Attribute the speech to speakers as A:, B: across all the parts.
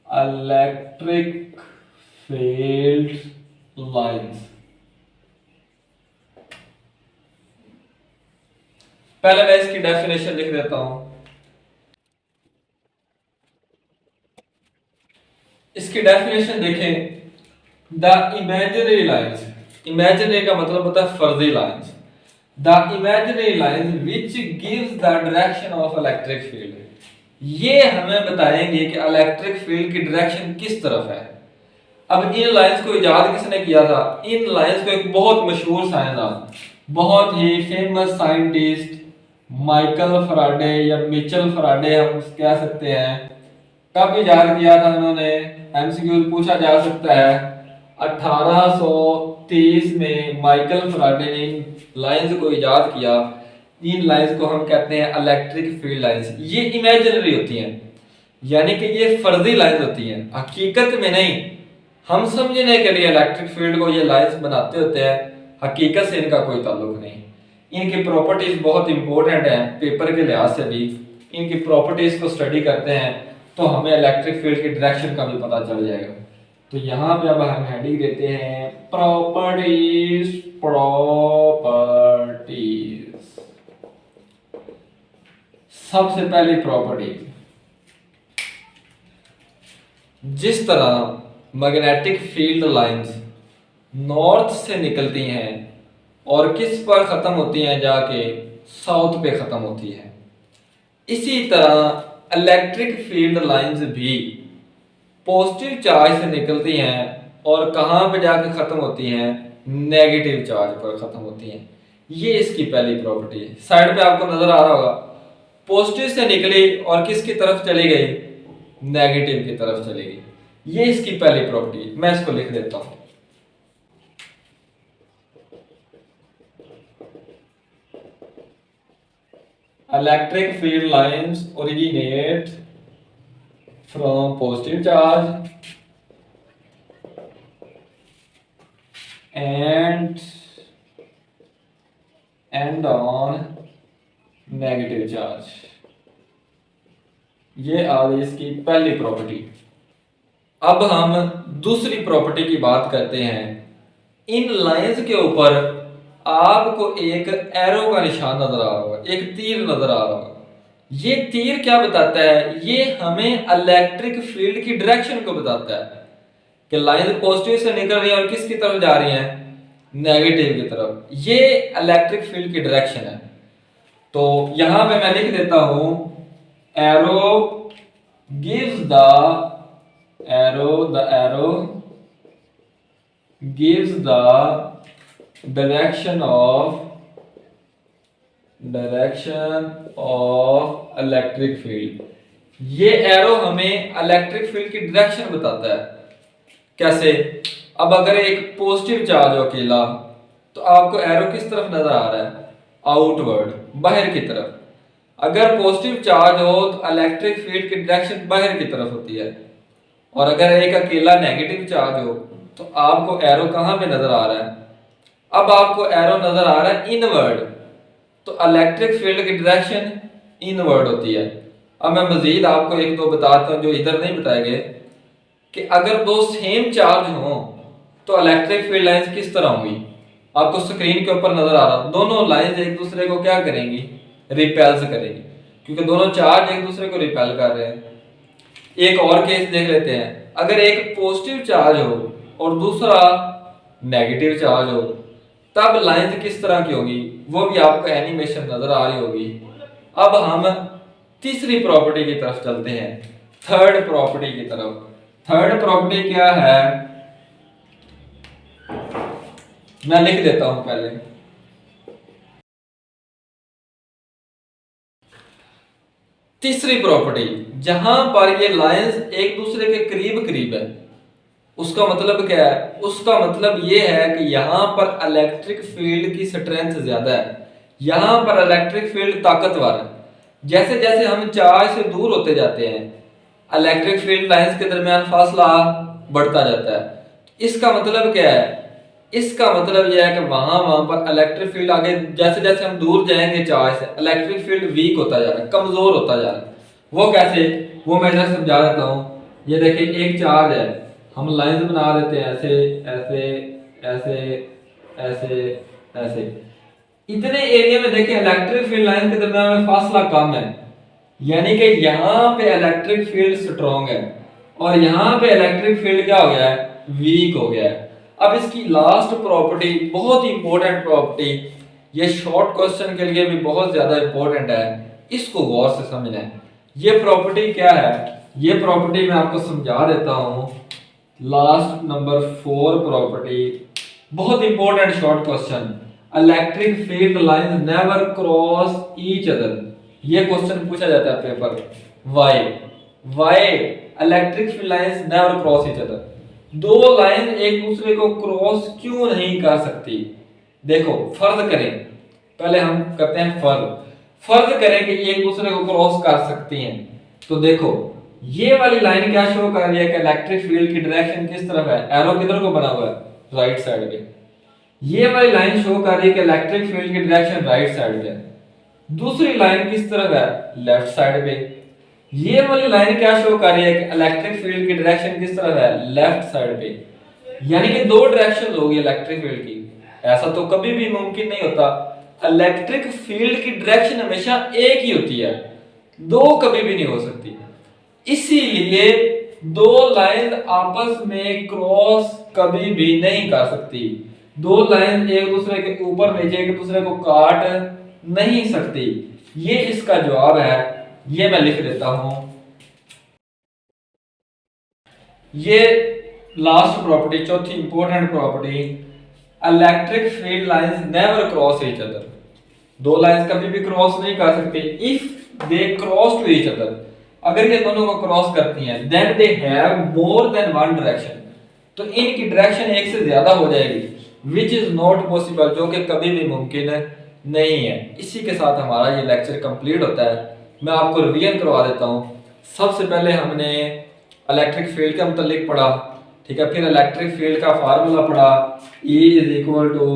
A: Electric field lines. पहले मैं इसकी डेफिनेशन लिख देता हूं। इसकी डेफिनेशन देखें, द इमेजिनरी लाइंस, इमेजिनरी का मतलब होता है फर्जी lines, the imaginary lines which gives the direction of electric field, ये हमें बताएंगे कि इलेक्ट्रिक फील्ड की डायरेक्शन किस तरफ है। अब इन लाइंस को इजाद किसने किया था? इन लाइंस को एक बहुत मशहूर साइंसदान, बहुत ही फेमस साइंटिस्ट माइकल फराडे या मिचेल फराडे हम कह सकते हैं, कब इजाद किया था उन्होंने? एमसीक्यू पूछा जा सकता है। 1830 में माइकल फराडे ने इन लाइंस को इजाद किया। इन लाइंस को हम कहते हैं इलेक्ट्रिक फील्ड लाइंस। ये इमेजिनरी होती हैं, यानी कि ये फर्जी लाइंस होती हैं, हकीकत में नहीं। हम समझने के लिए इलेक्ट्रिक फील्ड को ये लाइंस बनाते होते हैं, हकीकत से इनका कोई ताल्लुक नहीं। इनकी प्रॉपर्टीज बहुत इंपॉर्टेंट हैं, पेपर के लिहाज से भी इनकी प्रॉपर्टीज को स्टडी करते हैं तो हमें इलेक्ट्रिक फील्ड की डायरेक्शन का भी पता चल जाएगा। तो यहाँ पे अब हम हेडिंग देते हैं प्रॉपर्टीज, प्रॉपर्टीज। सबसे पहली प्रॉपर्टी, जिस तरह मैग्नेटिक फील्ड लाइंस नॉर्थ से निकलती हैं और किस पर खत्म होती हैं? जाके साउथ पे खत्म होती है। इसी तरह इलेक्ट्रिक फील्ड लाइंस भी पॉजिटिव चार्ज से निकलती हैं और कहां पे जाके खत्म होती हैं? नेगेटिव चार्ज पर खत्म होती हैं। ये इसकी पहली प्रॉपर्टी है। साइड पे आपको नजर आ रहा होगा, पॉजिटिव से निकली और किसकी तरफ चली गई? नेगेटिव की तरफ चली गई। ये इसकी पहली प्रॉपर्टी है। मैं इसको लिख देता हूं। Electric field lines originate from positive charge and end on negative charge। ये आ गई इसकी पहली प्रॉपर्टी। अब हम दूसरी प्रॉपर्टी की बात करते हैं। इन लाइंस के ऊपर आपको एक एरो का निशान नजर आ रहा होगा, एक तीर नजर आ रहा होगा। ये तीर क्या बताता है? ये हमें इलेक्ट्रिक फील्ड की डायरेक्शन को बताता है कि लाइन पॉजिटिव से निकल रही है और किसकी तरफ जा रही है? नेगेटिव की तरफ। ये इलेक्ट्रिक फील्ड की डायरेक्शन है। तो यहां पे मैं लिख देता हूं, arrow gives the arrow gives the direction of electric field। ये एरो हमें इलेक्ट्रिक फील्ड की डायरेक्शन बताता है। कैसे? अब अगर एक पॉजिटिव चार्ज हो अकेला तो आपको एरो किस तरफ नजर आ रहा है? आउटवर्ड, बाहर की तरफ। अगर पॉजिटिव चार्ज हो तो इलेक्ट्रिक फील्ड की डायरेक्शन बाहर की तरफ होती है, और अगर एक अकेला नेगेटिव चार्ज हो तो आपको एरो कहां पे नजर आ रहा है? अब आपको एरो नजर आ रहा है इनवर्ड, तो इलेक्ट्रिक फील्ड की डायरेक्शन इनवर्ड होती है। अब मैं मजीद आपको एक दो बताता हूं जो इधर नहीं बताए गए, कि अगर दो सेम चार्ज हो तो इलेक्ट्रिक फील्ड लाइंस किस तरह होंगी? आपको स्क्रीन के ऊपर नजर आ रहा, दोनों लाइंस एक दूसरे को क्या करेंगी? रिपेल्स करेंगी, क्योंकि दोनों चार्ज एक दूसरे को रिपेल कर रहे हैं। एक और केस देख लेते हैं। अगर एक पॉजिटिव चार्ज हो और दूसरा नेगेटिव चार्ज हो, तब लाइंस किस तरह की होगी? वो भी आपको एनिमेशन नजर आ रही होगी। अब हम तीसरी प्रॉपर्टी की तरफ चलते हैं, थर्ड प्रॉपर्टी की तरफ। थर्ड प्रॉपर्टी क्या है? मैं लिख देता हूं पहले। तीसरी प्रॉपर्टी, जहां पर ये लाइंस एक दूसरे के करीब करीब है, उसका मतलब क्या है? उसका मतलब ये है कि यहां पर इलेक्ट्रिक फील्ड की स्ट्रेंथ ज्यादा है, यहां पर इलेक्ट्रिक फील्ड ताकतवर है। जैसे जैसे हम चार्ज से दूर होते जाते हैं, इलेक्ट्रिक फील्ड लाइंस के दरमियान फासला बढ़ता जाता है। इसका मतलब क्या है? इसका मतलब यह है कि वहां पर इलेक्ट्रिक फील्ड आगे, जैसे जैसे हम दूर जाएंगे चार्ज से, इलेक्ट्रिक फील्ड वीक होता जा रहा है, कमजोर होता जा रहा है। वो कैसे? वो मैं इधर समझा देता हूं। ये देखिए एक चार्ज है, हम लाइंस बना देते हैं ऐसे ऐसे ऐसे ऐसे ऐसे। इतने एरिया में देखिए इलेक्ट्रिक फील्ड लाइन के दरमियान में फासला कम है, यानी कि यहाँ पे इलेक्ट्रिक फील्ड स्ट्रॉन्ग है और यहाँ पे इलेक्ट्रिक फील्ड क्या हो गया है, वीक हो गया है। अब इसकी लास्ट प्रॉपर्टी बहुत ही इंपॉर्टेंट प्रॉपर्टी, ये शॉर्ट क्वेश्चन के लिए भी बहुत ज्यादा इंपॉर्टेंट है, इसको गौर से समझना है। ये प्रॉपर्टी क्या है, ये प्रॉपर्टी मैं आपको समझा देता हूं। लास्ट नंबर 4 प्रॉपर्टी, बहुत important short question, electric field lines never cross each other. ये क्वेश्चन पूछा जाता है paper, why electric field lines never cross each other, दो लाइन एक दूसरे को क्रॉस क्यों नहीं कर सकती। देखो फर्ज करें, पहले हम करते हैं फर्ज करें कि ये एक दूसरे को क्रॉस कर सकती हैं। तो देखो ये वाली लाइन क्या शो कर रही है कि इलेक्ट्रिक फील्ड की डायरेक्शन किस तरफ है, एरो किधर को बना हुआ है, राइट साइड पे। ये वाली लाइन शो कर रही है कि इलेक्ट्रिक फील्ड की डायरेक्शन राइट साइड पे है। दूसरी लाइन किस तरफ है, लेफ्ट साइड पे। ये वाली लाइन क्या शो कर रही है कि इलेक्ट्रिक फील्ड की डायरेक्शन किस तरफ है, लेफ्ट साइड पे। यानी कि दो डायरेक्शन होगी इलेक्ट्रिक फील्ड की। ऐसा तो कभी भी मुमकिन नहीं होता, इलेक्ट्रिक फील्ड की डायरेक्शन हमेशा एक ही होती है, दो कभी भी नहीं हो सकती। इसीलिए दो लाइन आपस में क्रॉस कभी भी नहीं कर सकती, दो लाइन एक दूसरे के ऊपर नीचे एक दूसरे को काट नहीं सकती। ये इसका जवाब है, ये मैं लिख देता हूं। ये लास्ट प्रॉपर्टी, चौथी important property, electric field lines never cross each other. दो लाइंस कभी भी क्रॉस नहीं कर सकते। If they cross to each other, अगर ये दोनों को क्रॉस करती हैं, then they have more than one direction, तो इनकी डायरेक्शन एक से ज्यादा हो जाएगी, विच इज नॉट पॉसिबल, जो कि कभी भी मुमकिन नहीं है। इसी के साथ हमारा ये लेक्चर कंप्लीट होता है। मैं आपको रिवीजन करवा देता हूँ। सबसे पहले हमने इलेक्ट्रिक फील्ड के मतलब पढ़ा, ठीक है, फिर इलेक्ट्रिक फील्ड का फार्मूला पढ़ा, E is equal to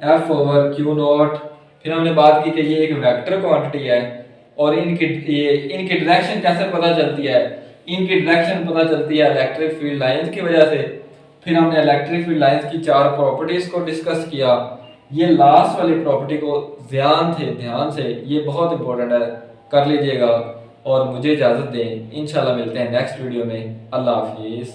A: F over q naught. फिर हमने बात की कि ये एक वेक्टर क्वांटिटी है और इनकी डायरेक्शन कैसे पता चलती है, इनकी डायरेक्शन पता चलती है इलेक्ट्रिक फील्ड लाइंस की वजह से। फिर हमने इलेक्ट्रिक फील्ड लाइंस की 4 प्रॉपर्टीज को डिस्कस किया। ये लास्ट वाली प्रॉपर्टी को ध्यान से, ये बहुत इंपॉर्टेंट है, कर लीजिएगा और मुझे इजाजत दें। इंशाल्लाह मिलते हैं नेक्स्ट वीडियो में। अल्लाह हाफिज़।